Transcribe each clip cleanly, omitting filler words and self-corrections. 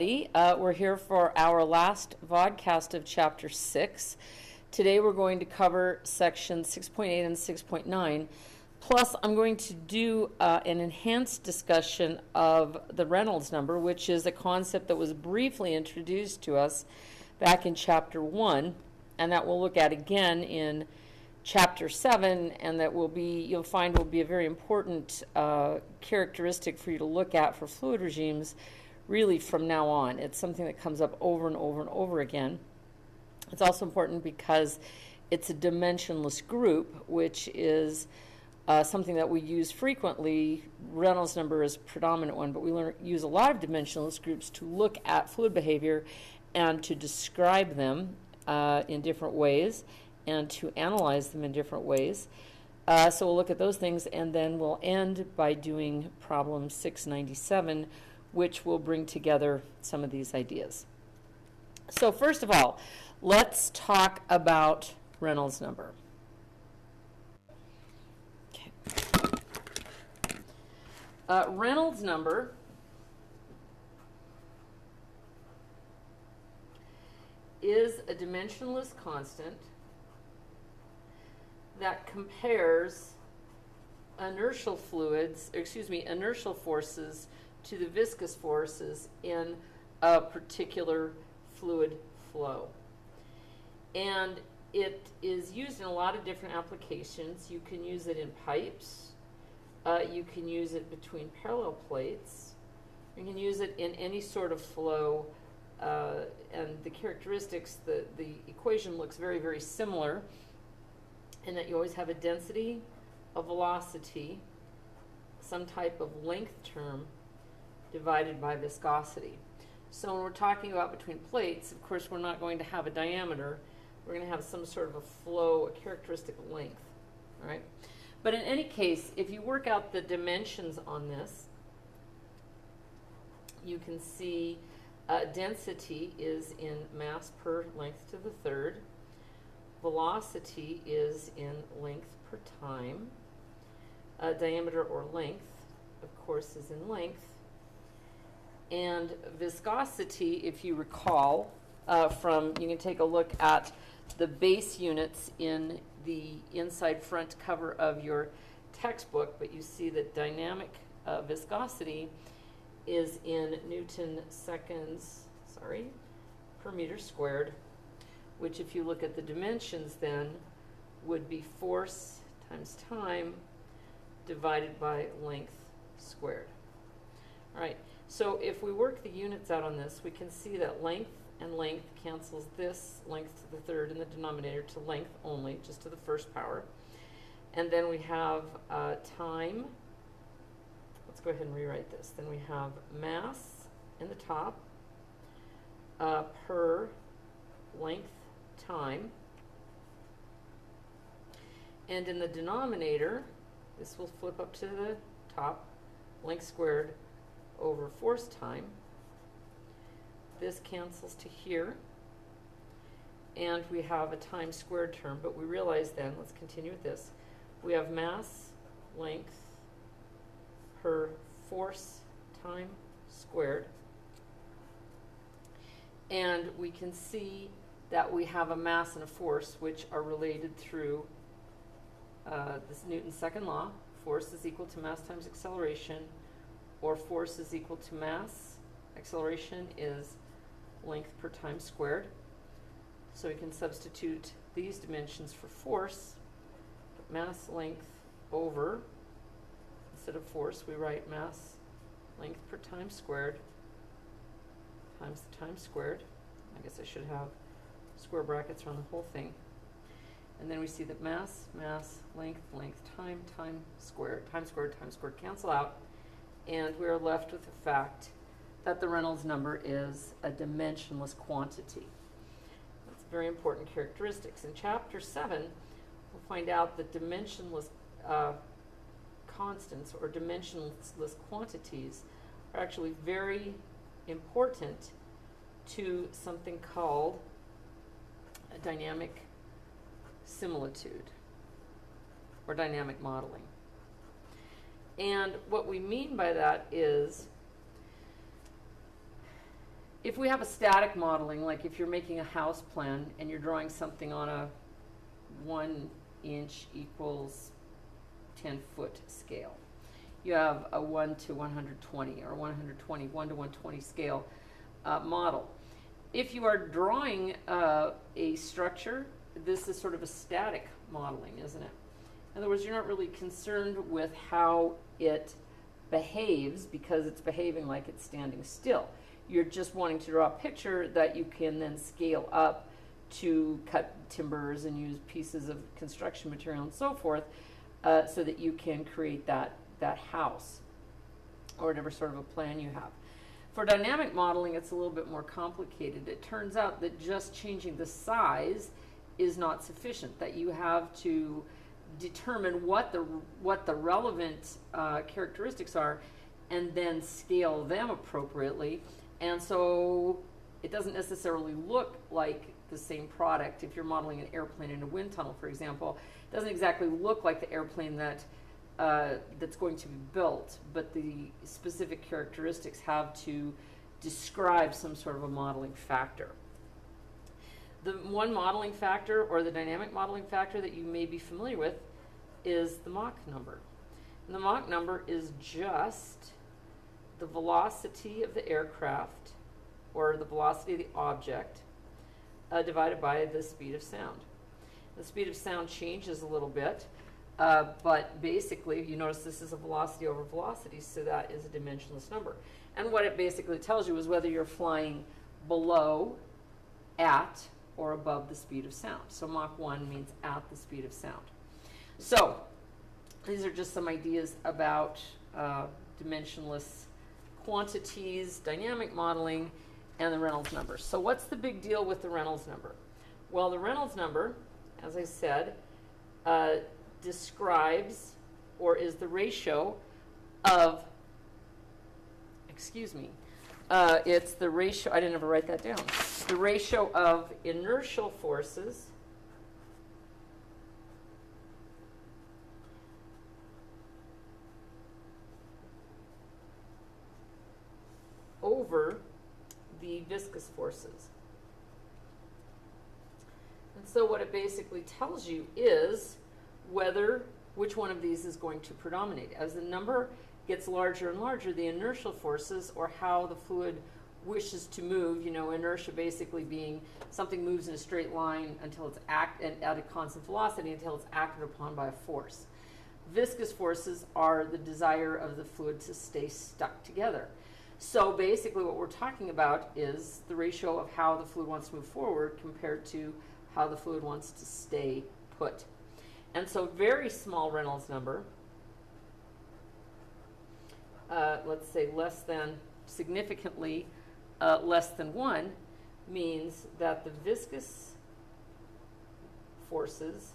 We're here for our last vodcast of Chapter 6. Today we're going to cover Sections 6.8 and 6.9. Plus, I'm going to do an enhanced discussion of the Reynolds number, which is a concept that was briefly introduced to us back in Chapter 1, and that we'll look at again in Chapter 7, and that you'll find will be a very important characteristic for you to look at for fluid regimes really from now on. It's something that comes up over and over and over again. It's also important because it's a dimensionless group, which is something that we use frequently. Reynolds number is a predominant one, but we use a lot of dimensionless groups to look at fluid behavior and to describe them in different ways and to analyze them in different ways. So we'll look at those things, and then we'll end by doing problem 697, which will bring together some of these ideas. So first of all, let's talk about Reynolds number. Okay. Reynolds number is a dimensionless constant that compares inertial forces to the viscous forces in a particular fluid flow. And it is used in a lot of different applications. You can use it in pipes. You can use it between parallel plates. You can use it in any sort of flow. And the characteristics, the equation looks very, very similar in that you always have a density, a velocity, some type of length term, divided by viscosity. So when we're talking about between plates, of course, we're not going to have a diameter. We're going to have some sort of a flow, a characteristic length. All right? But in any case, if you work out the dimensions on this, you can see density is in mass per length to the third. Velocity is in length per time. Diameter or length, of course, is in length. And viscosity, if you recall, you can take a look at the base units in the inside front cover of your textbook, but you see that dynamic viscosity is in Newton seconds, per meter squared, which if you look at the dimensions then would be force times time divided by length squared. All right. So if we work the units out on this, we can see that length and length cancels this length to the third in the denominator to length only, just to the first power. And then we have time. Let's go ahead and rewrite this. Then we have mass in the top per length time. And in the denominator, this will flip up to the top, length squared over force time. This cancels to here, and we have a time squared term, but we realize then, let's continue with this, we have mass length per force time squared, and we can see that we have a mass and a force which are related through this Newton's second law. Force is equal to mass times acceleration, or force is equal to mass. Acceleration is length per time squared. So we can substitute these dimensions for force. Mass length over, instead of force, we write mass length per time squared times the time squared. I guess I should have square brackets around the whole thing. And then we see that mass, length, time squared cancel out. And we are left with the fact that the Reynolds number is a dimensionless quantity. That's very important characteristics. In Chapter 7, we'll find out that dimensionless constants or dimensionless quantities are actually very important to something called a dynamic similitude or dynamic modeling. And what we mean by that is if we have a static modeling, like if you're making a house plan and you're drawing something on a 1 inch equals 10-foot scale, you have a 1 to 120 or 120, 1 to 120 scale model. If you are drawing a structure, this is sort of a static modeling, isn't it? In other words, you're not really concerned with how it behaves because it's behaving like it's standing still. You're just wanting to draw a picture that you can then scale up to cut timbers and use pieces of construction material and so forth, so that you can create that house or whatever sort of a plan you have. For dynamic modeling, it's a little bit more complicated. It turns out that just changing the size is not sufficient, that you have to determine what the relevant characteristics are and then scale them appropriately. And so it doesn't necessarily look like the same product. If you're modeling an airplane in a wind tunnel, for example, it doesn't exactly look like the airplane that's going to be built, but the specific characteristics have to describe some sort of a modeling factor. The one modeling factor, or the dynamic modeling factor, that you may be familiar with is the Mach number. And the Mach number is just the velocity of the aircraft, or the velocity of the object, divided by the speed of sound. The speed of sound changes a little bit, but basically, you notice this is a velocity over velocity, so that is a dimensionless number. And what it basically tells you is whether you're flying below, at, or above the speed of sound. So Mach 1 means at the speed of sound. So these are just some ideas about dimensionless quantities, dynamic modeling, and the Reynolds number. So what's the big deal with the Reynolds number? Well, the Reynolds number, as I said, describes, or is the ratio of, it's the ratio, I didn't ever write that down, the ratio of inertial forces over the viscous forces. And so what it basically tells you is which one of these is going to predominate. As the number gets larger and larger, the inertial forces, or how the fluid wishes to move, inertia basically being something moves in a straight line until it's at a constant velocity until it's acted upon by a force. Viscous forces are the desire of the fluid to stay stuck together. So basically what we're talking about is the ratio of how the fluid wants to move forward compared to how the fluid wants to stay put. And so very small Reynolds number, let's say significantly less than 1, means that the viscous forces,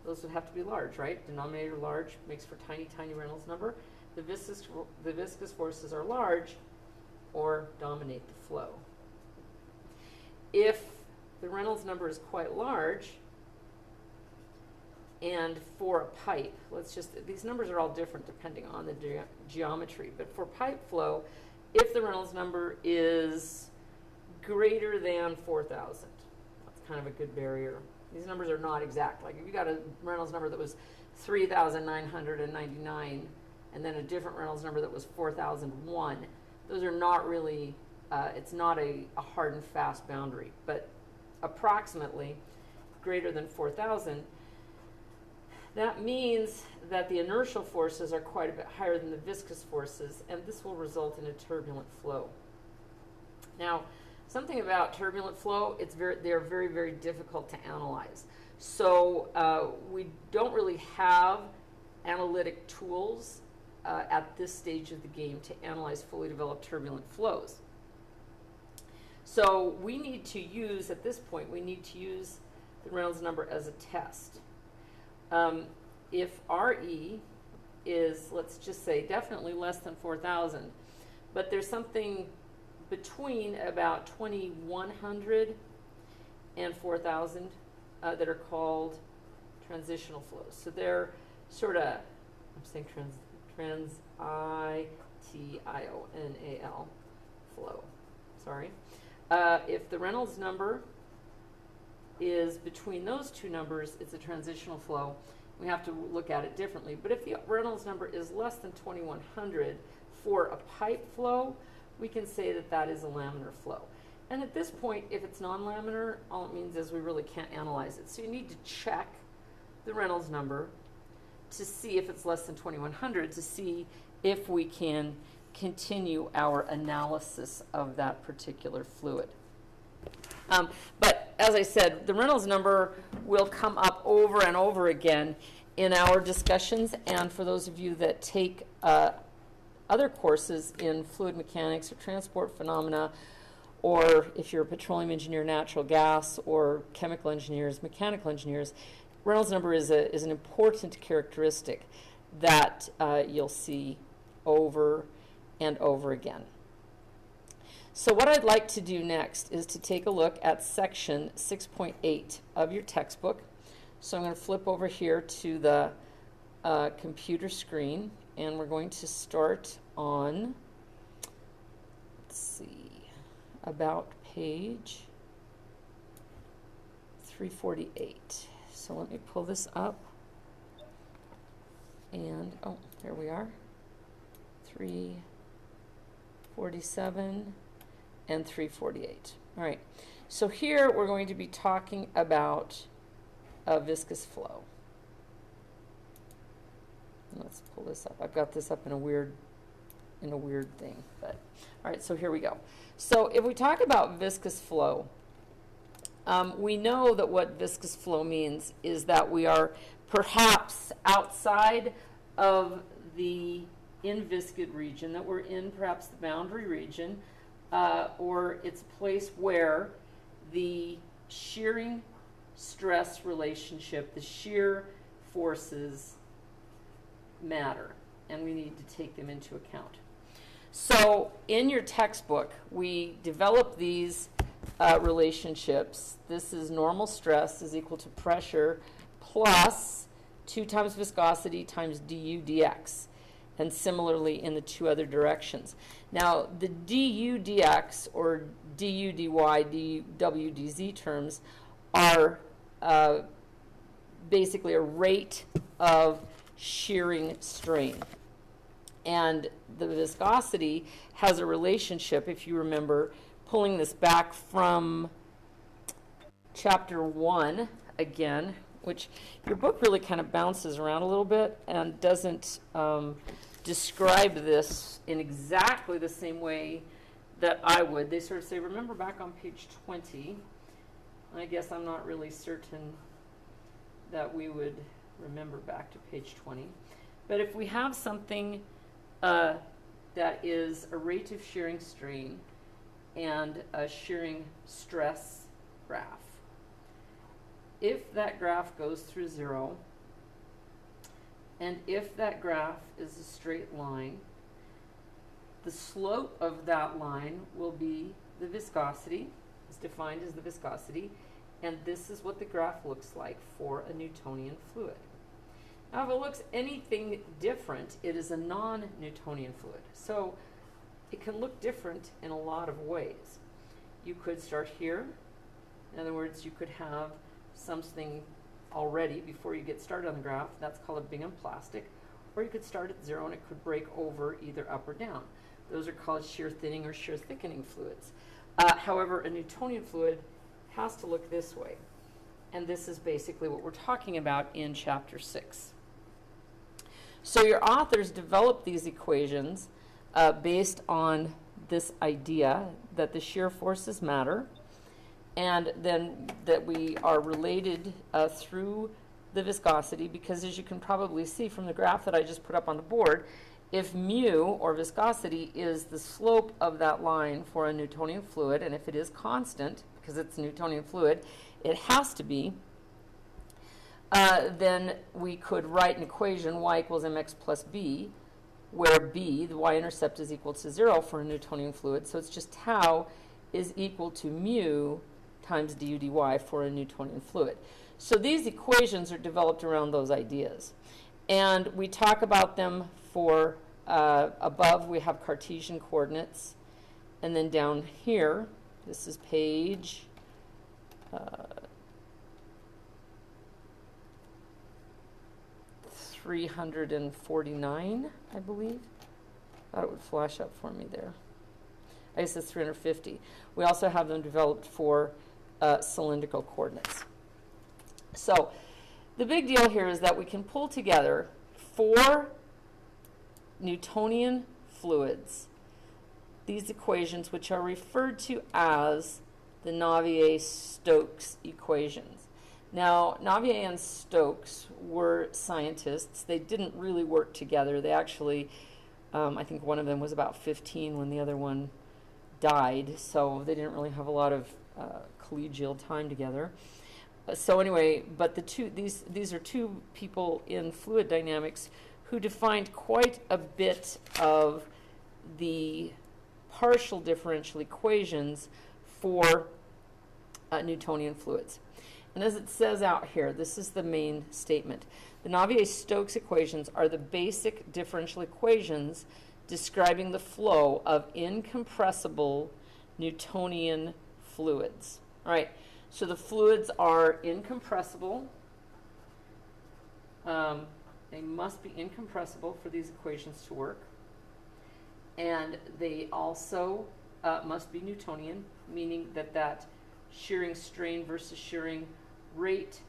those would have to be large, right? Denominator large makes for tiny, tiny Reynolds number. The viscous forces are large or dominate the flow. If the Reynolds number is quite large, and for a pipe, these numbers are all different depending on the geometry, but for pipe flow, if the Reynolds number is greater than 4,000, that's kind of a good barrier. These numbers are not exact. Like if you got a Reynolds number that was 3,999 and then a different Reynolds number that was 4,001, those are not really, it's not a hard and fast boundary, but approximately greater than 4,000, that means that the inertial forces are quite a bit higher than the viscous forces, and this will result in a turbulent flow. Now, something about turbulent flow, they're very, very difficult to analyze. So we don't really have analytic tools at this stage of the game to analyze fully developed turbulent flows. So we need to use, at this point, the Reynolds number as a test. If RE is, let's just say, definitely less than 4,000, but there's something between about 2,100 and 4,000 that are called transitional flows. So they're sort of, I'm saying trans-I-T-I-O-N-A-L flow. sorry. If the Reynolds number is between those two numbers, it's a transitional flow. We have to look at it differently. But if the Reynolds number is less than 2100 for a pipe flow, we can say that that is a laminar flow. And at this point, if it's non-laminar, all it means is we really can't analyze it. So you need to check the Reynolds number to see if it's less than 2100 to see if we can continue our analysis of that particular fluid. But as I said, the Reynolds number will come up over and over again in our discussions, and for those of you that take other courses in fluid mechanics or transport phenomena, or if you're a petroleum engineer, natural gas, or chemical engineers, mechanical engineers, Reynolds number is an important characteristic that you'll see over and over again. So what I'd like to do next is to take a look at section 6.8 of your textbook. So I'm going to flip over here to the computer screen, and we're going to start on, let's see, about page 348. So let me pull this up, and oh, there we are, 347 and 348. All right, so here we're going to be talking about a viscous flow. Let's pull this up. I've got this up in a weird thing, but all right, so here we go. So if we talk about viscous flow, we know that what viscous flow means is that we are perhaps outside of the inviscid region, that we're in perhaps the boundary region, or it's a place where the shearing stress relationship, the shear forces matter, and we need to take them into account. So in your textbook, we develop these relationships. This is normal stress is equal to pressure plus 2 times viscosity times du dx, and similarly in the two other directions. Now the du dx or du dy, dw dz terms are basically a rate of shearing strain. And the viscosity has a relationship, if you remember, pulling this back from chapter 1 again, which your book really kind of bounces around a little bit and doesn't describe this in exactly the same way that I would. They sort of say, remember back on page 20. I guess I'm not really certain that we would remember back to page 20. But if we have something that is a rate of shearing strain and a shearing stress graph, if that graph goes through 0, and if that graph is a straight line, the slope of that line will be the viscosity, is defined as the viscosity, and this is what the graph looks like for a Newtonian fluid. Now, if it looks anything different, it is a non-Newtonian fluid. So it can look different in a lot of ways. You could start here. In other words, you could have something already before you get started on the graph. That's called a Bingham plastic. Or you could start at 0 and it could break over either up or down. Those are called shear thinning or shear thickening fluids. However, a Newtonian fluid has to look this way. And this is basically what we're talking about in chapter 6. So your authors developed these equations based on this idea that the shear forces matter, and then that we are related through the viscosity, because as you can probably see from the graph that I just put up on the board, if mu, or viscosity, is the slope of that line for a Newtonian fluid, and if it is constant, because it's a Newtonian fluid, it has to be, then we could write an equation, y equals mx plus b, where b, the y-intercept, is equal to 0 for a Newtonian fluid. So it's just tau is equal to mu times du dy for a Newtonian fluid. So these equations are developed around those ideas. And we talk about them for above we have Cartesian coordinates, And then down here, this is page 349, I believe. Thought it would flash up for me there. I guess it's 350. We also have them developed for cylindrical coordinates. So the big deal here is that we can pull together 4 Newtonian fluids, these equations, which are referred to as the Navier-Stokes equations. Now, Navier and Stokes were scientists. They didn't really work together. They actually, I think one of them was about 15 when the other one died, so they didn't really have a lot of collegial time together. So anyway, but these are 2 people in fluid dynamics who defined quite a bit of the partial differential equations for Newtonian fluids. And as it says out here, this is the main statement. The Navier-Stokes equations are the basic differential equations describing the flow of incompressible Newtonian fluids. All right, so the fluids are incompressible. They must be incompressible for these equations to work. And they also must be Newtonian, meaning that shearing strain versus shearing rate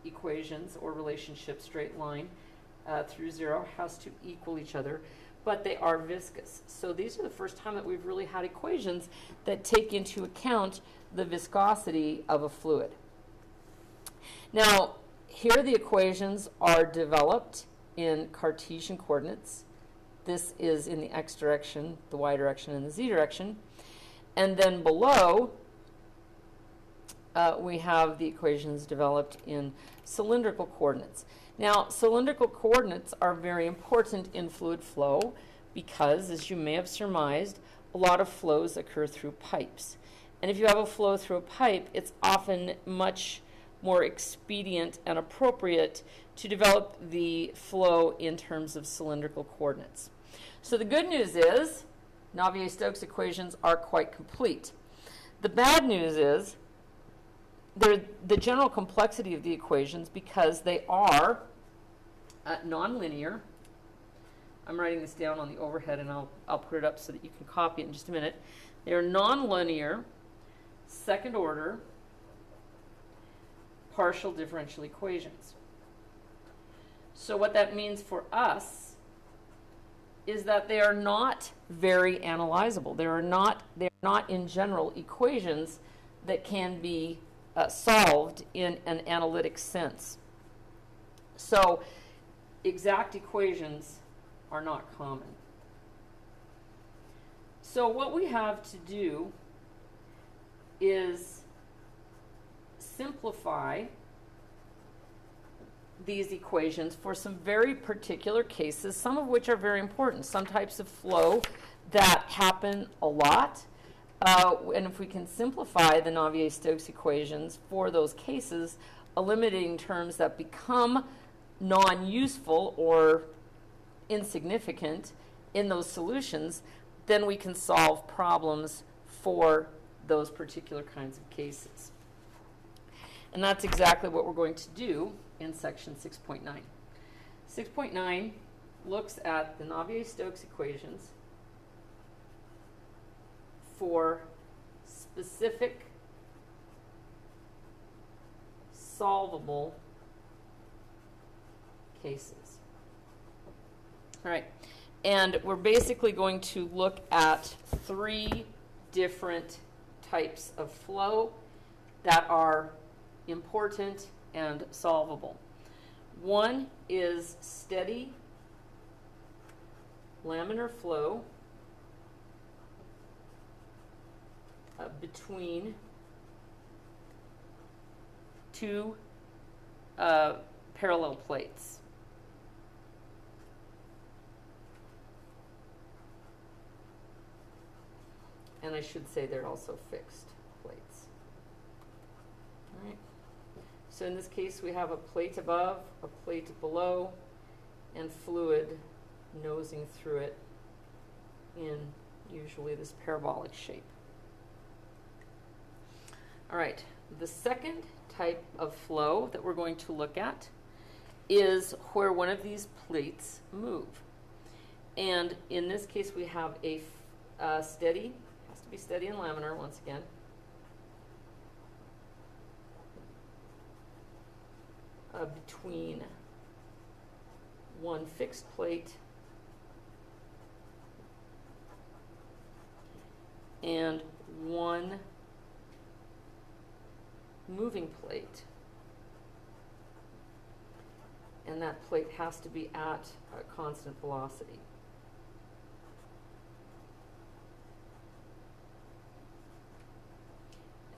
equations or relationship, straight line through 0, has to equal each other, but they are viscous. So these are the first time that we've really had equations that take into account the viscosity of a fluid. Now, here the equations are developed in Cartesian coordinates. This is in the x direction, the y direction, and the z direction. And then below, we have the equations developed in cylindrical coordinates. Now, cylindrical coordinates are very important in fluid flow because, as you may have surmised, a lot of flows occur through pipes. And if you have a flow through a pipe, it's often much more expedient and appropriate to develop the flow in terms of cylindrical coordinates. So the good news is Navier-Stokes equations are quite complete. The bad news is the general complexity of the equations, because they are nonlinear. I'm writing this down on the overhead, and I'll put it up so that you can copy it in just a minute. They are nonlinear, second order, partial differential equations. So what that means for us is that they are not very analyzable. They're not in general equations that can be solved in an analytic sense. So exact equations are not common. So what we have to do is simplify these equations for some very particular cases, some of which are very important. Some types of flow that happen a lot. And if we can simplify the Navier-Stokes equations for those cases, eliminating terms that become non-useful or insignificant in those solutions, then we can solve problems for those particular kinds of cases. And that's exactly what we're going to do in section 6.9. 6.9 looks at the Navier-Stokes equations for specific solvable cases. All right, and we're basically going to look at 3 different types of flow that are important and solvable. One is steady laminar flow between 2 parallel plates. And I should say they're also fixed plates. All right. So in this case, we have a plate above, a plate below, and fluid nosing through it in usually this parabolic shape. All right, the second type of flow that we're going to look at is where one of these plates move. And in this case, we have a steady, has to be steady and laminar once again. Between one fixed plate and one moving plate. And that plate has to be at a constant velocity.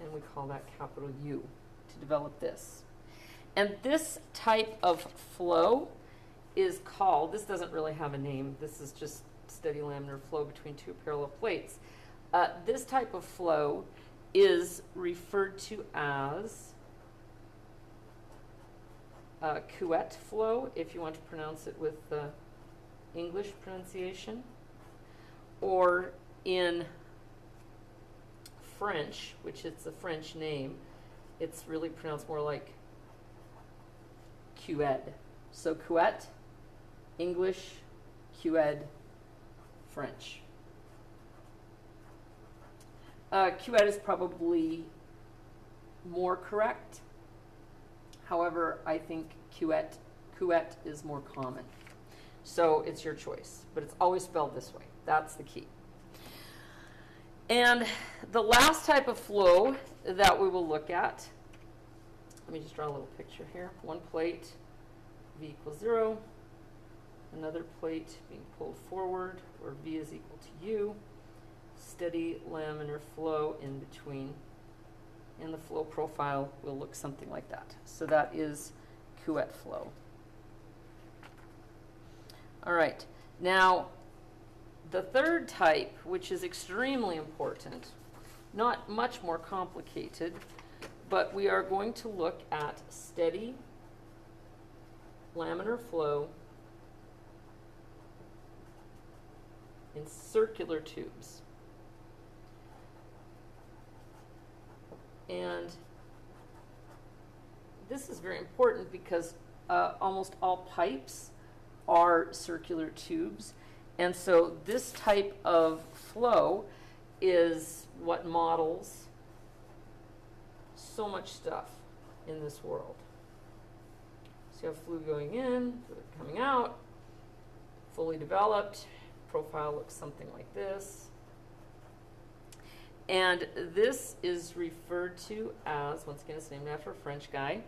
And we call that capital U to develop this. And this type of flow is called, this doesn't really have a name, this is just steady laminar flow between two parallel plates. This type of flow is referred to as couette flow, if you want to pronounce it with the English pronunciation. Or in French, which it's a French name, it's really pronounced more like couette. So couette, English, couette, French. Couette is probably more correct. However, I think couette is more common. So it's your choice, but it's always spelled this way. That's the key. And the last type of flow that we will look at, let me just draw a little picture here. One plate, V equals 0. Another plate being pulled forward, where V is equal to U. Steady laminar flow in between. And the flow profile will look something like that. So that is couette flow. All right. Now, the third type, which is extremely important, not much more complicated, but we are going to look at steady laminar flow in circular tubes. And this is very important because almost all pipes are circular tubes. And so this type of flow is what models so much stuff in this world. So you have fluid going in, fluid coming out, fully developed. Profile looks something like this. And this is referred to as, once again, it's named after a French guy.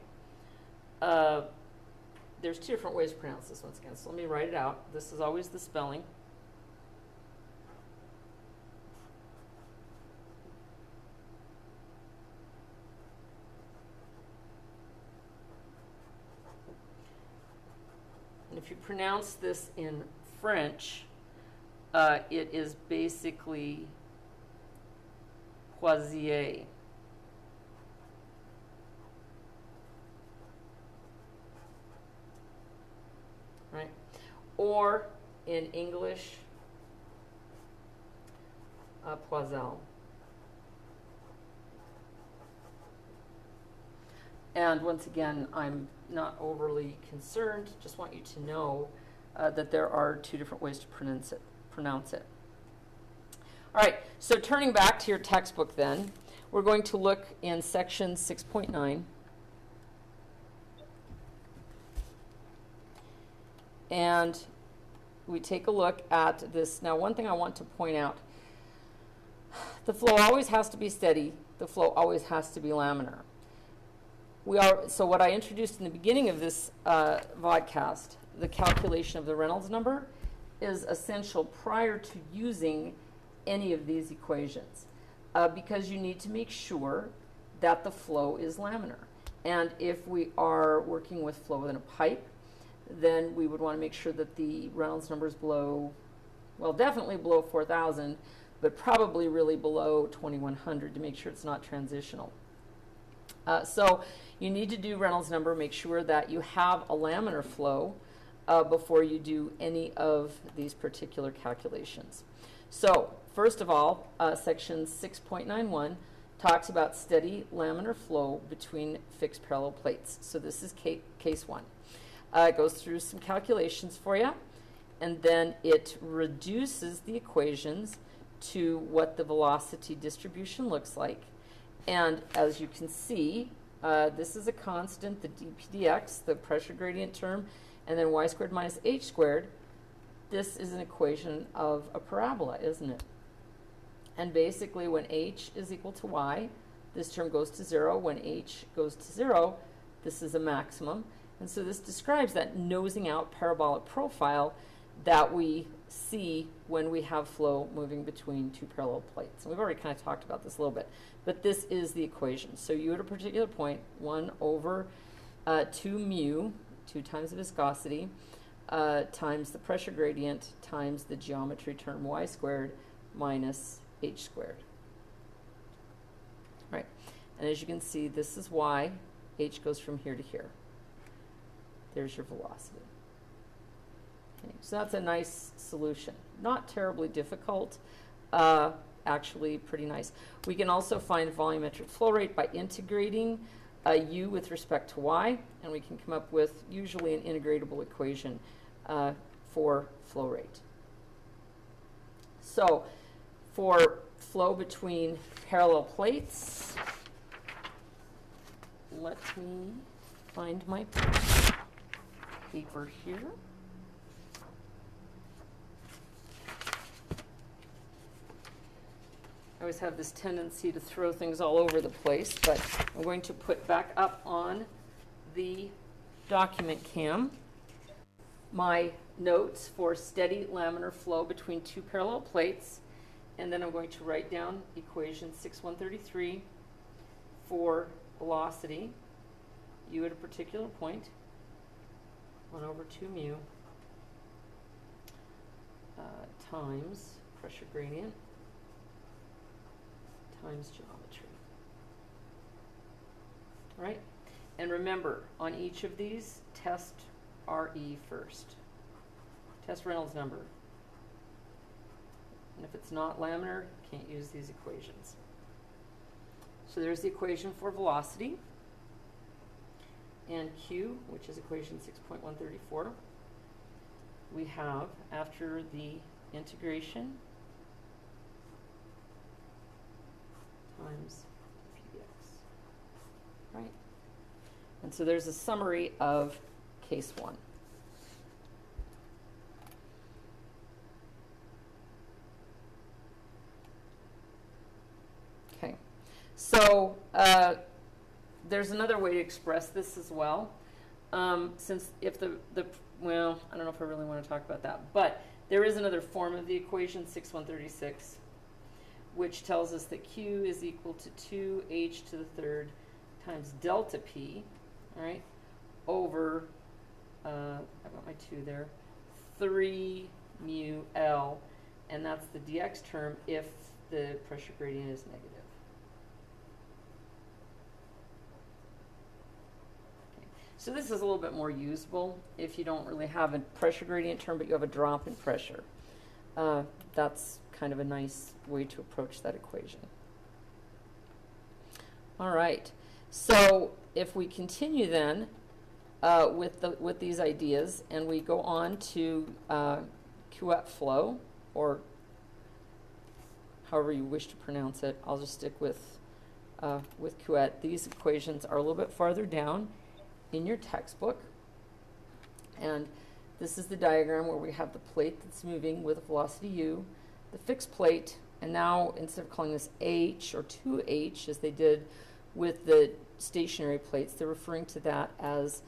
There's two different ways to pronounce this once again, so let me write it out. This is always the spelling. And if you pronounce this in French, it is basically Poisier. Right? Or in English, Poisel. And once again, I'm not overly concerned, just want you to know that there are two different ways to pronounce it. All right, so turning back to your textbook then, we're going to look in section 6.9. And we take a look at this. Now, one thing I want to point out, the flow always has to be steady. The flow always has to be laminar. So what I introduced in the beginning of this vodcast, the calculation of the Reynolds number, is essential prior to using any of these equations because you need to make sure that the flow is laminar. And if we are working with flow within a pipe, then we would want to make sure that the Reynolds number is below, well, definitely below 4,000, but probably really below 2,100 to make sure it's not transitional. So you need to do Reynolds number, make sure that you have a laminar flow before you do any of these particular calculations. So first of all, section 6.91 talks about steady laminar flow between fixed parallel plates. So this is case 1. It goes through some calculations for you, and then it reduces the equations to what the velocity distribution looks like. And as you can see, this is a constant, the dpdx, the pressure gradient term, and then y squared minus h squared. This is an equation of a parabola, isn't it? And basically, when h is equal to y, this term goes to 0. When h goes to 0, this is a maximum. And so this describes that nosing out parabolic profile that we see when we have flow moving between two parallel plates. And we've already kind of talked about this a little bit, but this is the equation. So u at a particular point, 1 over 2 mu, 2 times the viscosity, times the pressure gradient, times the geometry term y squared minus h squared. Right. And as you can see, this is y. H goes from here to here. There's your velocity. Okay, so that's a nice solution. Not terribly difficult, actually pretty nice. We can also find volumetric flow rate by integrating u with respect to y, and we can come up with usually an integratable equation for flow rate. So for flow between parallel plates, let me find my paper here. I always have this tendency to throw things all over the place, but I'm going to put back up on the document cam my notes for steady laminar flow between two parallel plates, and then I'm going to write down equation 6133 for velocity, u at a particular point, 1 over 2 mu, times pressure gradient, times geometry. All right? And remember, on each of these, test RE first. Test Reynolds number. And if it's not laminar, you can't use these equations. So there's the equation for velocity. And Q, which is equation 6.134, we have, after the integration, times pdx, right? And so there's a summary of case 1. Okay, so there's another way to express this as well. Since if well, I don't know if I really want to talk about that, but there is another form of the equation, 6136, which tells us that Q is equal to 2h to the third times delta P, all right, over, I've got my 2 there, 3 mu L, and that's the dx term if the pressure gradient is negative. Okay. So this is a little bit more usable if you don't really have a pressure gradient term, but you have a drop in pressure. That's kind of a nice way to approach that equation. All right, so if we continue then with these ideas, and we go on to Couette flow, or however you wish to pronounce it, I'll just stick with Couette. These equations are a little bit farther down in your textbook, and this is the diagram where we have the plate that's moving with a velocity u, the fixed plate, and now instead of calling this h or 2h as they did with the stationary plates, they're referring to that as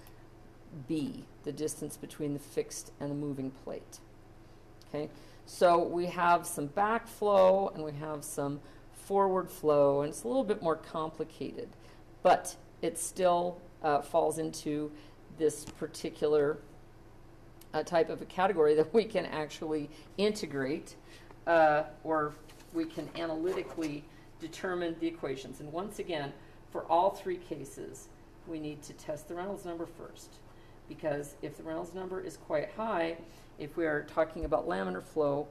b, the distance between the fixed and the moving plate. Okay, so we have some backflow and we have some forward flow, and it's a little bit more complicated, but it still falls into this particular type of a category that we can actually integrate, or we can analytically determine the equations. And once again, for all 3 cases, we need to test the Reynolds number first, because if the Reynolds number is quite high, if we are talking about laminar flow,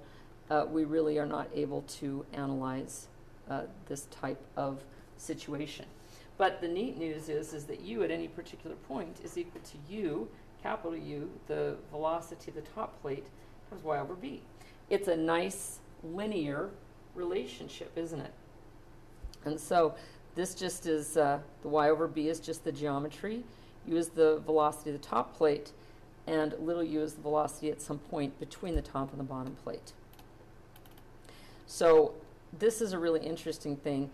we really are not able to analyze this type of situation. But the neat news is that U at any particular point is equal to U, capital U, the velocity of the top plate, times y over b. It's a nice linear relationship, isn't it? And so this just is, the y over b is just the geometry. U is the velocity of the top plate, and little u is the velocity at some point between the top and the bottom plate. So this is a really interesting thing.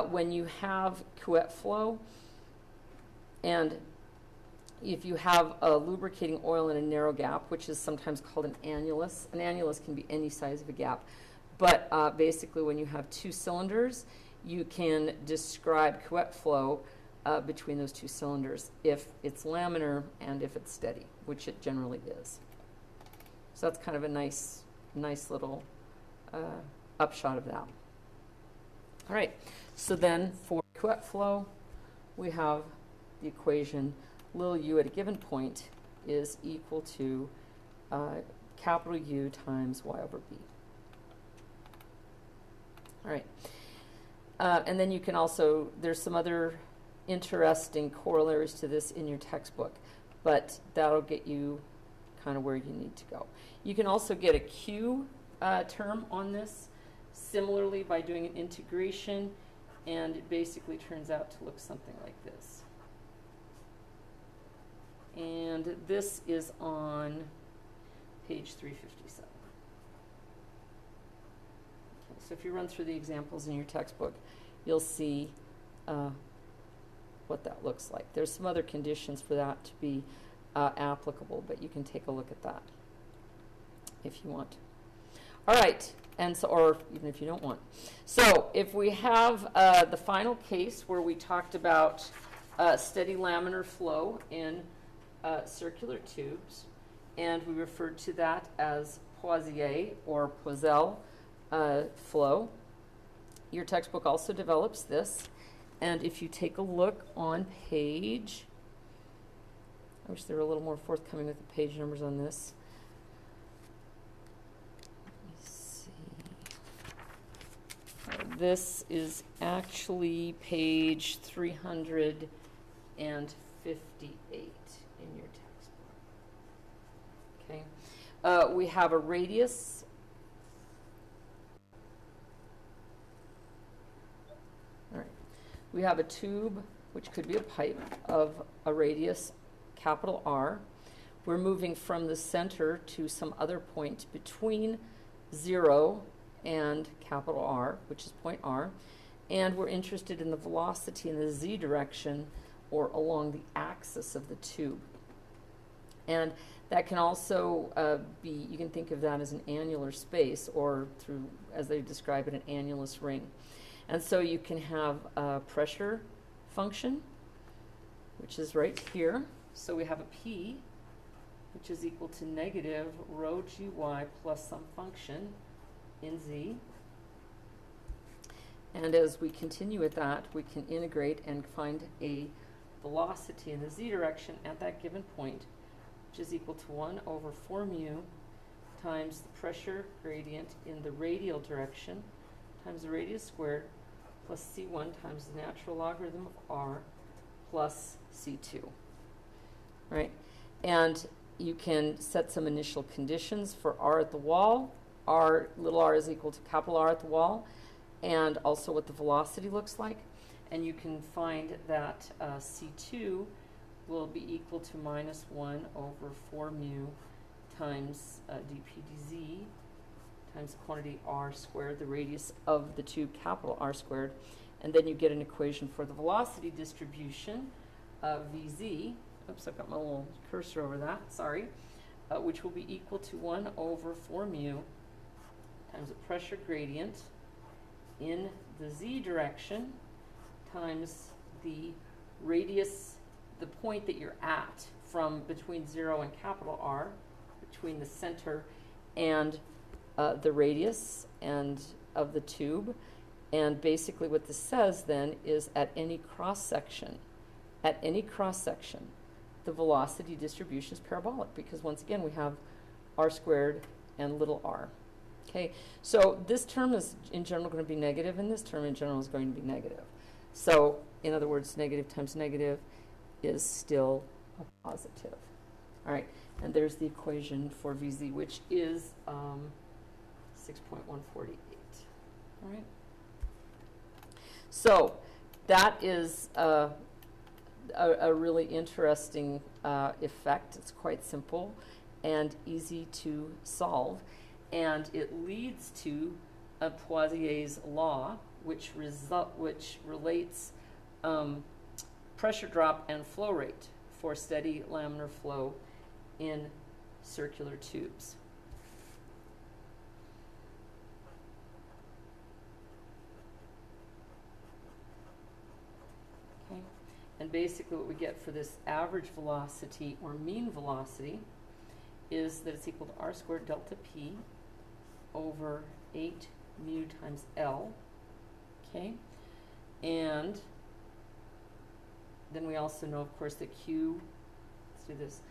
When you have Couette flow, and if you have a lubricating oil in a narrow gap, which is sometimes called an annulus can be any size of a gap, but basically when you have two cylinders, you can describe Couette flow between those two cylinders if it's laminar and if it's steady, which it generally is. So that's kind of a nice little upshot of that. All right, so then for Couette flow, we have the equation little u at a given point is equal to capital U times y over b. All right, and then you can also, there's some other interesting corollaries to this in your textbook, but that'll get you kind of where you need to go. You can also get a Q term on this similarly by doing an integration, and it basically turns out to look something like this. And this is on page 357. Okay, so if you run through the examples in your textbook, you'll see what that looks like. There's some other conditions for that to be applicable, but you can take a look at that if you want. All right, and so, or even if you don't want. So if we have the final case where we talked about steady laminar flow in circular tubes, and we referred to that as Poiseuille or Poiseuille flow. Your textbook also develops this, and if you take a look on page, I wish they were a little more forthcoming with the page numbers on this. Let me see. This is actually page 358 in your textbook. Okay. We have a radius. All right. We have a tube, which could be a pipe, of a radius capital R. We're moving from the center to some other point between 0 and capital R, which is point R, and we're interested in the velocity in the z direction or along the axis of the tube. And that can also be, you can think of that as an annular space, or through, as they describe it, an annulus ring. And so you can have a pressure function, which is right here. So we have a P, which is equal to negative rho gy plus some function in z. And as we continue with that, we can integrate and find a velocity in the z direction at that given point, which is equal to 1 over 4 mu times the pressure gradient in the radial direction times the radius squared plus c1 times the natural logarithm of r plus c2. Right? And you can set some initial conditions for r at the wall. Little r is equal to capital R at the wall, and also what the velocity looks like. And you can find that C2 will be equal to minus 1 over 4 mu times dp dz times the quantity r squared, the radius of the tube, capital R squared. And then you get an equation for the velocity distribution, Vz. Oops, I've got my little cursor over that, sorry. Which will be equal to 1 over 4 mu times the pressure gradient in the z direction times the radius, the point that you're at from between 0 and capital R, between the center and the radius and of the tube. And basically what this says then is at any cross section, the velocity distribution is parabolic, because once again we have r squared and little r. Okay, so this term is in general going to be negative, and this term in general is going to be negative. So, in other words, negative times negative is still a positive. All right, and there's the equation for VZ, which is 6.148. All right. So that is a really interesting effect. It's quite simple and easy to solve, and it leads to a Poissier's law, which relates pressure drop and flow rate for steady laminar flow in circular tubes. Okay, and basically what we get for this average velocity or mean velocity is that it's equal to r squared delta p over 8 mu times L. Okay, and then we also know, of course, that Q, let's do this,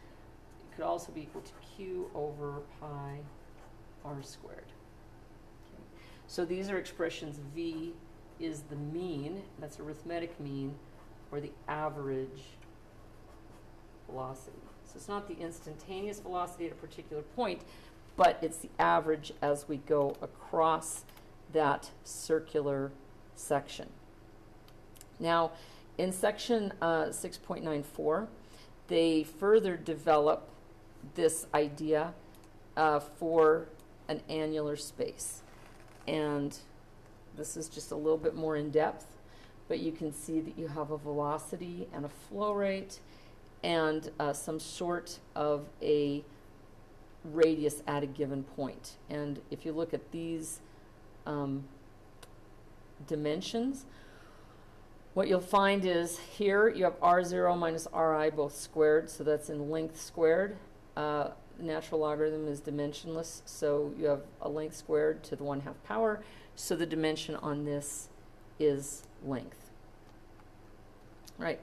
it could also be equal to Q over pi r squared. Okay. So these are expressions. V is the mean, that's arithmetic mean, or the average velocity. So it's not the instantaneous velocity at a particular point, but it's the average as we go across that circular section. Now, in section 6.94, they further develop this idea for an annular space. And this is just a little bit more in depth, but you can see that you have a velocity and a flow rate and some sort of a radius at a given point. And if you look at these dimensions, what you'll find is here you have R0 minus Ri both squared, so that's in length squared. Natural logarithm is dimensionless, so you have a length squared to the 1/2 power, so the dimension on this is length. Right,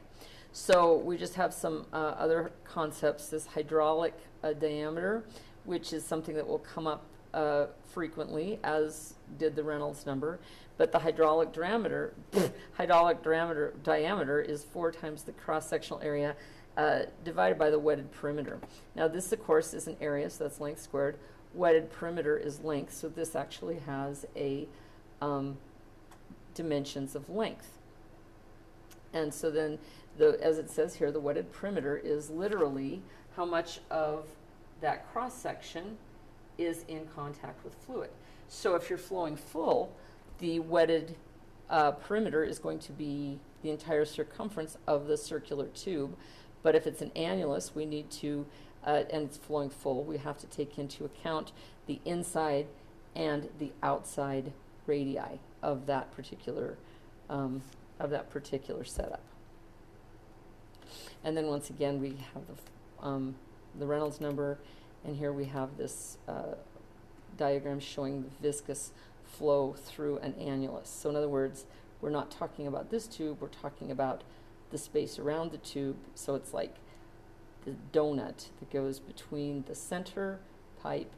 so we just have some other concepts. This hydraulic diameter, which is something that will come up frequently, as did the Reynolds number. But the hydraulic diameter is 4 times the cross-sectional area divided by the wetted perimeter. Now this, of course, is an area, so that's length squared. Wetted perimeter is length, so this actually has a dimensions of length. And so then, as it says here, the wetted perimeter is literally how much of that cross-section is in contact with fluid. So if you're flowing full, the wetted perimeter is going to be the entire circumference of the circular tube. But if it's an annulus, we need to, and it's flowing full, we have to take into account the inside and the outside radii of that particular setup. And then once again, we have the Reynolds number, and here we have this diagram showing the viscous flow through an annulus. So in other words, we're not talking about this tube, we're talking about the space around the tube. So it's like the donut that goes between the center pipe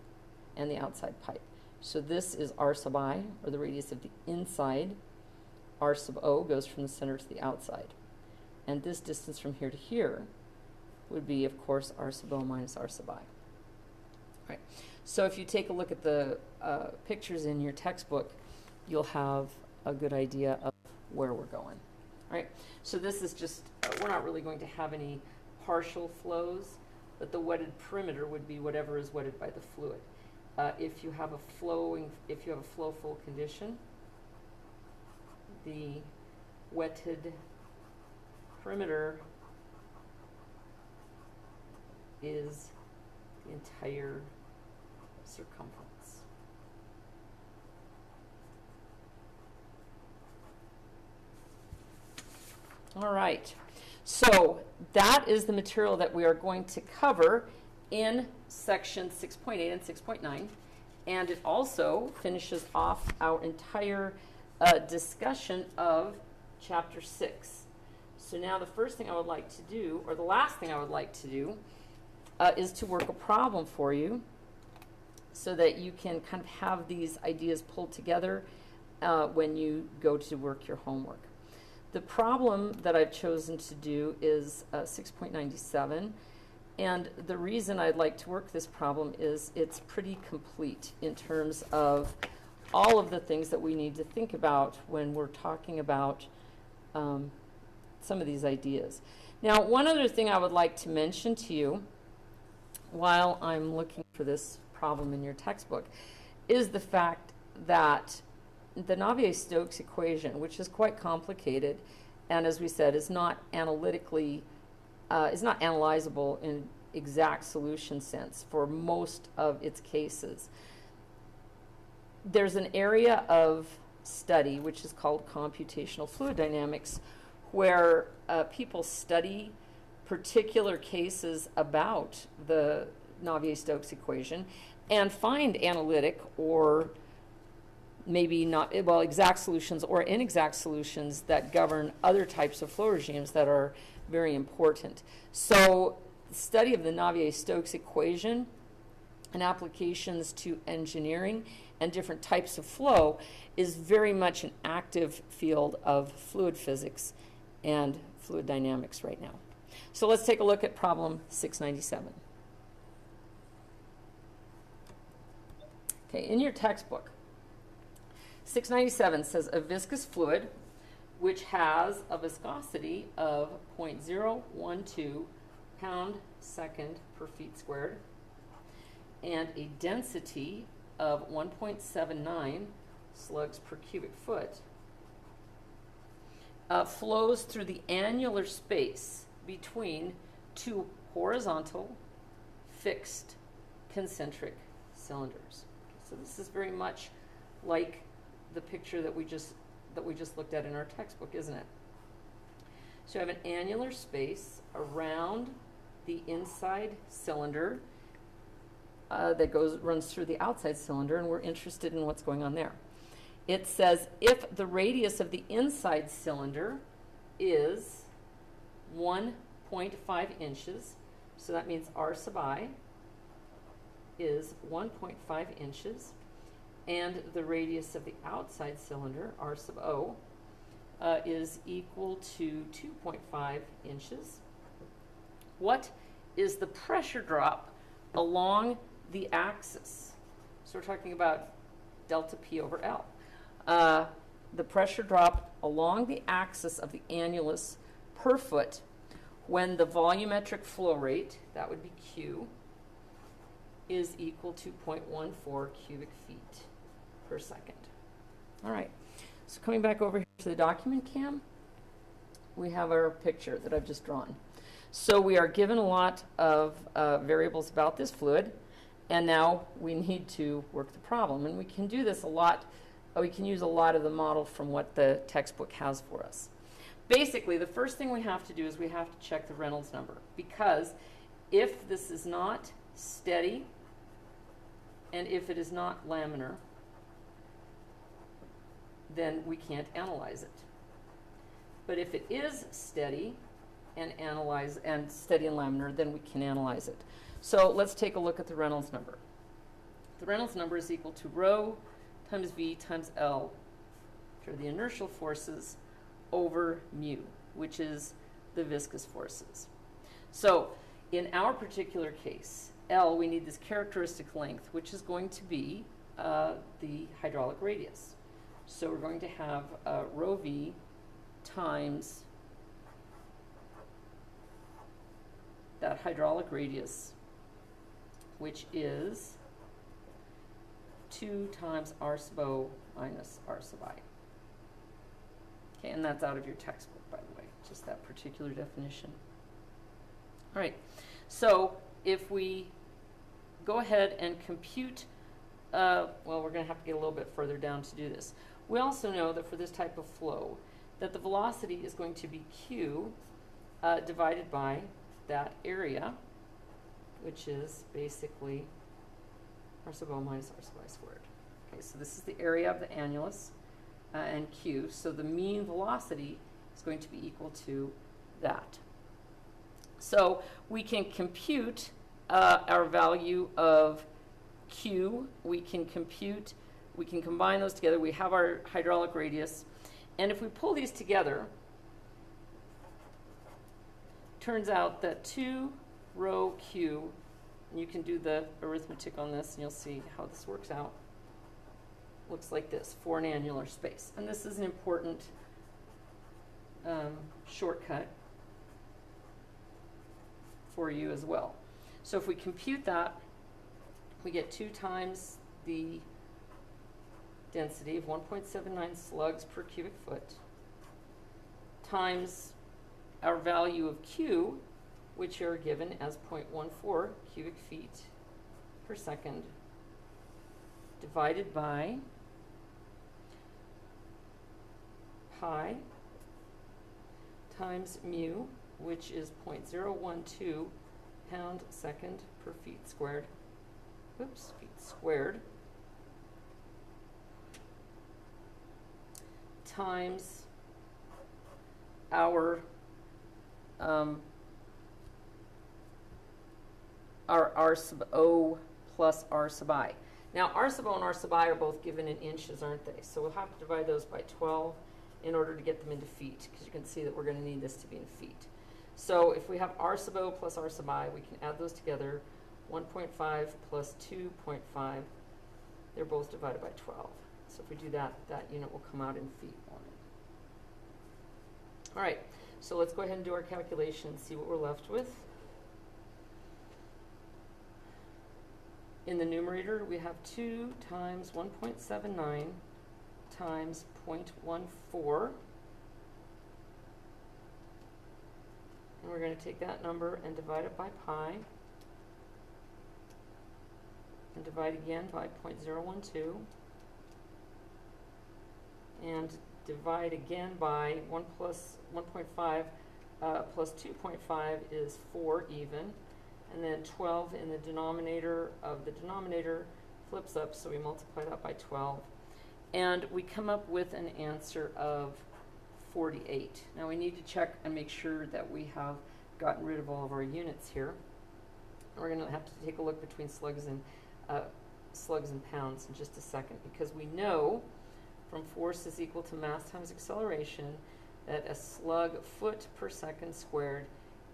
and the outside pipe. So this is r sub I, or the radius of the inside. R sub O goes from the center to the outside. And this distance from here to here would be, of course, r sub O minus r sub I. All right. So if you take a look at the pictures in your textbook, you'll have a good idea of where we're going. All right. So this is just, we're not really going to have any partial flows, but the wetted perimeter would be whatever is wetted by the fluid. If you have a flow full condition, the wetted perimeter is the entire circumference. All right, so that is the material that we are going to cover in section 6.8 and 6.9, and it also finishes off our entire discussion of chapter 6. So now the first thing I would like to do, or the last thing I would like to do, is to work a problem for you. so that you can kind of have these ideas pulled together when you go to work your homework. The problem that I've chosen to do is 6.97, and the reason I'd like to work this problem is it's pretty complete in terms of all of the things that we need to think about when we're talking about some of these ideas. Now, one other thing I would like to mention to you while I'm looking for this problem in your textbook is the fact that the Navier-Stokes equation, which is quite complicated and, as we said, is not analytically, is not analyzable in exact solution sense for most of its cases. There's an area of study which is called computational fluid dynamics, where people study particular cases about the Navier-Stokes equation and find analytic or maybe not, well, exact solutions or inexact solutions that govern other types of flow regimes that are very important. So the study of the Navier-Stokes equation and applications to engineering and different types of flow is very much an active field of fluid physics and fluid dynamics right now. So let's take a look at problem 697. Okay, in your textbook, 697 says a viscous fluid which has a viscosity of 0.012 pound/second per feet squared and a density of 1.79 slugs per cubic foot flows through the annular space between two horizontal fixed concentric cylinders. So this is very much like the picture that we just looked at in our textbook, isn't it? So you have an annular space around the inside cylinder that runs through the outside cylinder, and we're interested in what's going on there. It says if the radius of the inside cylinder is 1.5 inches, so that means R sub I is 1.5 inches, and the radius of the outside cylinder, R sub O, is equal to 2.5 inches. What is the pressure drop along the axis? So we're talking about delta P over L. The pressure drop along the axis of the annulus per foot when the volumetric flow rate, that would be Q, is equal to 0.14 cubic feet per second. All right, so coming back over here to the document cam, we have our picture that I've just drawn. So we are given a lot of variables about this fluid, and now we need to work the problem. And we can do this a lot. We can use a lot of the model from what the textbook has for us. Basically, the first thing we have to do is we have to check the Reynolds number, because if this is not steady and if it is not laminar, then we can't analyze it. But if it is steady and steady and laminar, then we can analyze it. So let's take a look at the Reynolds number. The Reynolds number is equal to rho times V times L for the inertial forces over mu, which is the viscous forces. So in our particular case, L, we need this characteristic length, which is going to be the hydraulic radius. So we're going to have rho V times that hydraulic radius, which is 2 times R sub O minus R sub I. Okay, and that's out of your textbook, by the way, just that particular definition. All right, so if we go ahead and compute, well, we're going to have to get a little bit further down to do this. We also know that for this type of flow, that the velocity is going to be Q divided by that area, which is basically R sub O minus R sub I squared. Okay, so this is the area of the annulus and Q, so the mean velocity is going to be equal to that. So we can compute our value of Q, we can compute, we can combine those together. We have our hydraulic radius. And if we pull these together, turns out that 2 rho Q, and you can do the arithmetic on this and you'll see how this works out, looks like this for an annular space. And this is an important shortcut for you as well. So if we compute that, we get 2 times the density of 1.79 slugs per cubic foot times our value of Q, which are given as 0.14 cubic feet per second, divided by pi times mu, which is 0.012 pound second per feet squared. Oops, feet squared. Times our R sub O plus R sub I. Now, R sub O and R sub I are both given in inches, aren't they? So we'll have to divide those by 12 in order to get them into feet, because you can see that we're going to need this to be in feet. So if we have R sub O plus R sub I, we can add those together. 1.5 plus 2.5, they're both divided by 12. So if we do that, that unit will come out in feet on it. All right, so let's go ahead and do our calculation and see what we're left with. In the numerator, we have 2 times 1.79 times 0.14. And we're going to take that number and divide it by pi. And divide again by 0.012. And divide again by 1 plus 1.5 plus 2.5 is 4 even. And then 12 in the denominator of the denominator flips up, so we multiply that by 12. And we come up with an answer of 48. Now we need to check and make sure that we have gotten rid of all of our units here. We're going to have to take a look between slugs and pounds in just a second, because we know from force is equal to mass times acceleration that a slug foot per second squared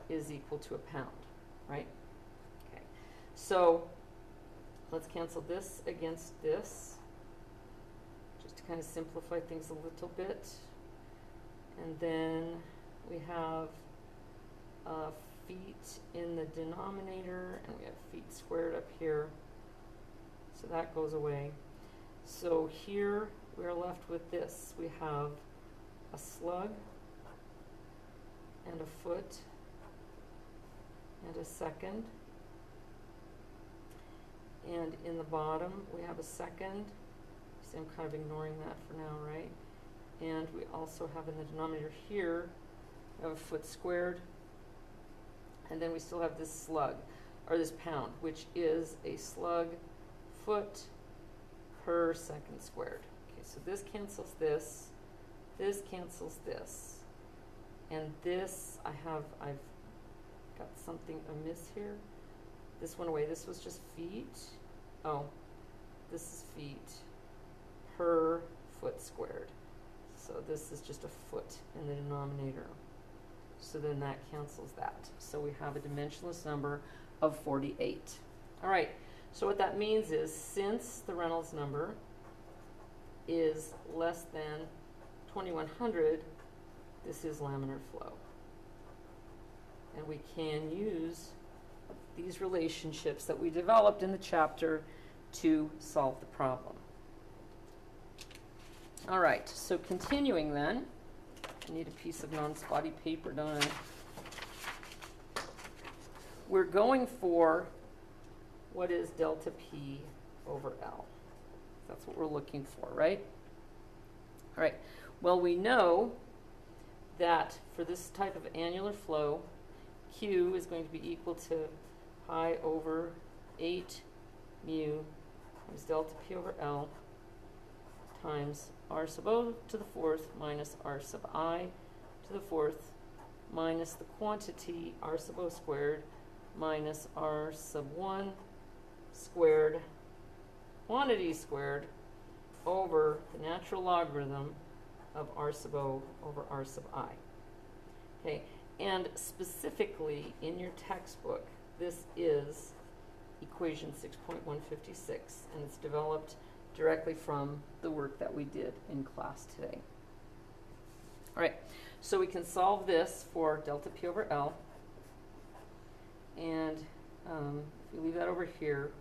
is equal to a pound, right? Okay, so let's cancel this against this, just to kind of simplify things a little bit. And then we have feet in the denominator, and we have feet squared up here. So that goes away. So here we're left with this. We have a slug and a foot and a second. And in the bottom we have a second. See, I'm kind of ignoring that for now, right? And we also have in the denominator here, we have a foot squared. And then we still have this slug, or this pound, which is a slug foot per second squared. Okay, so this cancels this cancels this, and this I've got something amiss here. This went away. This was just feet. Oh, this is feet per foot squared. So this is just a foot in the denominator. So then that cancels that. So we have a dimensionless number of 48. All right. So what that means is, since the Reynolds number is less than 2100, this is laminar flow. And we can use these relationships that we developed in the chapter to solve the problem. All right, so continuing then, I need a piece of non-spotty paper, don't I? We're going for what is delta P over L. That's what we're looking for, right? All right, well, we know that for this type of annular flow, Q is going to be equal to pi over 8 mu times delta P over L times R sub O to the fourth minus R sub I to the fourth minus the quantity R sub O squared minus R sub 1 squared quantity squared over the natural logarithm of r sub o over r sub I. Okay, and specifically in your textbook, this is equation 6.156, and it's developed directly from the work that we did in class today. All right, so we can solve this for delta P over L, and if we leave that over here,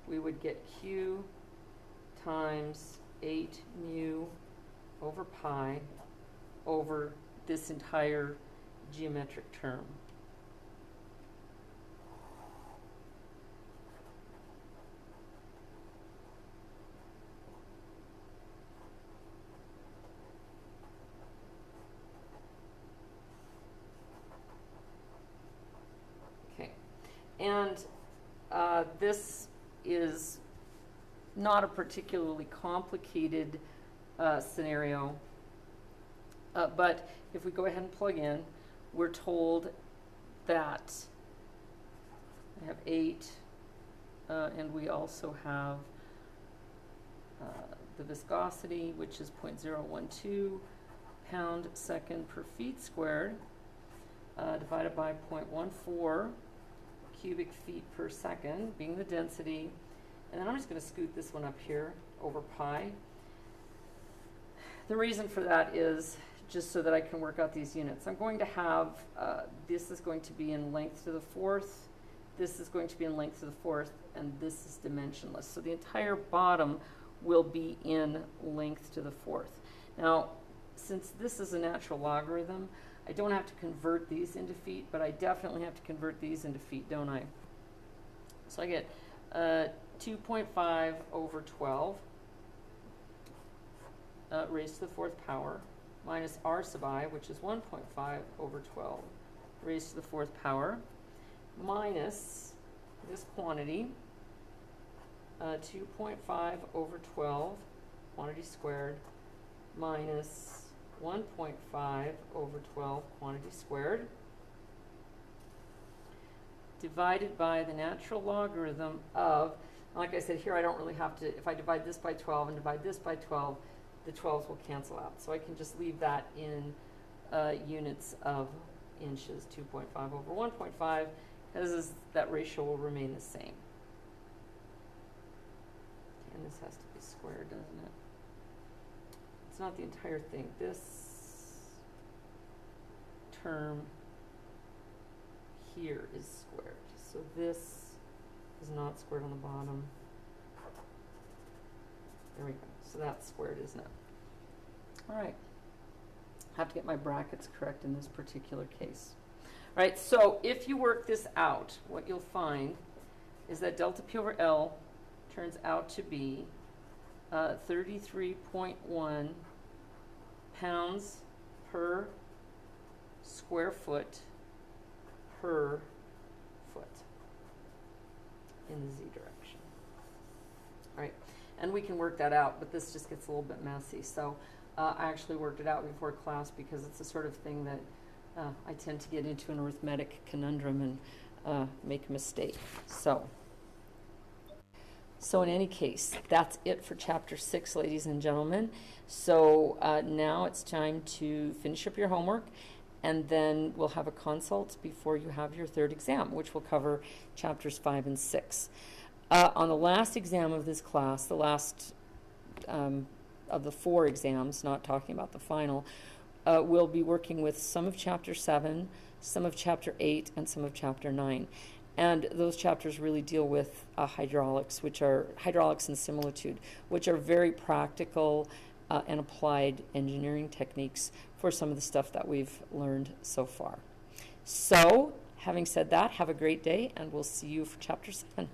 we would get Q times 8 mu over pi over this entire geometric term. Okay, and this is not a particularly complicated scenario, but if we go ahead and plug in, we're told that I have 8, and we also have the viscosity, which is 0.012 pound/second per feet squared, divided by 0.14 cubic feet per second, being the density. And then I'm just going to scoot this one up here over pi. The reason for that is just so that I can work out these units. I'm going to have, this is going to be in length to the 4th, this is going to be in length to the 4th, and this is dimensionless. So the entire bottom will be in length to the 4th. Now, since this is a natural logarithm, I don't have to convert these into feet, but I definitely have to convert these into feet, don't I? So I get 2.5 over 12 raised to the 4th power minus r sub I, which is 1.5 over 12 raised to the 4th power, minus this quantity, 2.5 over 12 quantity squared minus 1.5 over 12 quantity squared, divided by the natural logarithm of, like I said here, I don't really have to, if I divide this by 12 and divide this by 12, the 12s will cancel out. So I can just leave that in units of inches, 2.5 over 1.5, because that ratio will remain the same. And this has to be squared, doesn't it? It's not the entire thing. This term here is squared. So this is not squared on the bottom. There we go. So that's squared, isn't it? All right. I have to get my brackets correct in this particular case. All right, so if you work this out, what you'll find is that delta P over L turns out to be 33.1 pounds per square foot per foot in the z direction. All right, and we can work that out, but this just gets a little bit messy. So I actually worked it out before class because it's the sort of thing that I tend to get into an arithmetic conundrum and make a mistake. So in any case, that's it for Chapter 6, ladies and gentlemen. So now it's time to finish up your homework, and then we'll have a consult before you have your 3rd exam, which will cover Chapters 5 and 6. On the last exam of this class, the last of the 4 exams, not talking about the final, we'll be working with some of Chapter 7, some of Chapter 8, and some of Chapter 9. And those chapters really deal with hydraulics, which are hydraulics and similitude, which are very practical and applied engineering techniques for some of the stuff that we've learned so far. So, having said that, have a great day, and we'll see you for Chapter 7.